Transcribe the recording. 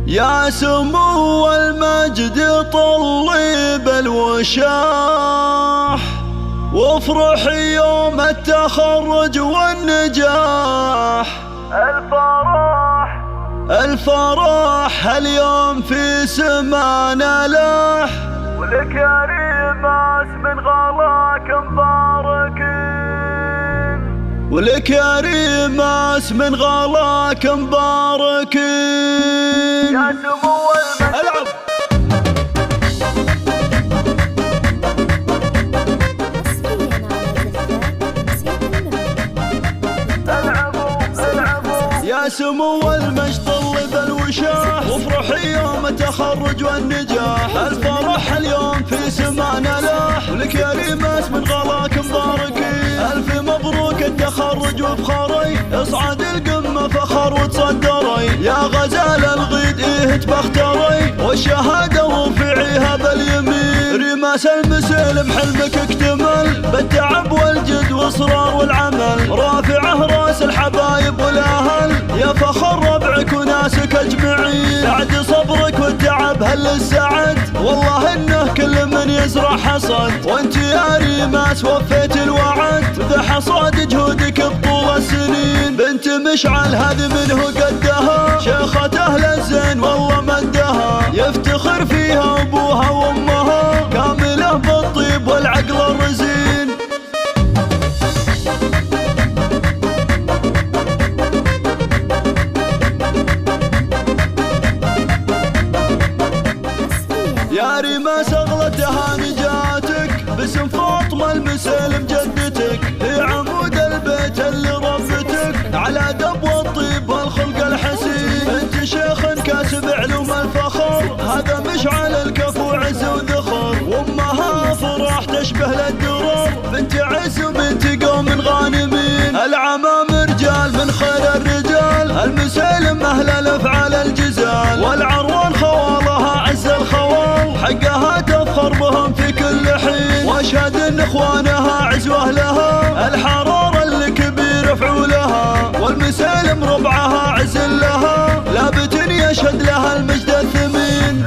يا سمو المجد طلي بالوشاح، وافرح يوم التخرج والنجاح. الفرح اليوم في سمانا لاح، ولك يا ريماس من غلاك مباركين، ولك يا ريماس من غلاك مباركين. يا سمو المجد يا سمو المجد طلي بالوشاح، وافرح يوم التخرج والنجاح. الفرح اليوم في سمانا لاح، ولك يا ريماس من غلاك مباركين. ألف مبروك التخرج وفخري، اصعد القمة فخر وتصدري. يا غزال الغيد إيه تبختري، والشهادة وفعيها باليمين. ريماس المسلم حلمك اكتمل، بالتعب والجد واصرار والعمل. رافعه راس الحبايب والاهل، يا فخر ربعك وناسك اجمعين. بعد صبرك والتعب هل السعد، والله انه كل من يزرع حصد. وانت يا ريماس وفيت الوعد، ذا حصاد جهودك بطول السنين. بنت مشعل هذه منه قدها، شيخة اهل الزين والله مدها. يفتخر فيها ابوها وامها، كامله بالطيب والعقل الرزين. يا ريماس اغلى تهاني جاتك، باسم فاطمة المسلم جدتك. هي عمود البيت اللي ربتك، على دب والطيب والخلق الحسين. انت شيخ كاسب علوم الفخر، هذا مشعل الكفو عز وذخر. وامها فرح تشبه للدرر، بنت عز وبنت قوم غانمين. العمام رجال من خير الرجال، المسلم اهل الافعال الجزال. والعروان خوالها عز الخوال، حقها تفخر بهم في كل حين. واشهد ان اخوانها عزوه لها، الحرارة الكبير فعولها. والمسلم ربعها عز لها، لابد يشهد لها المجد الثمين.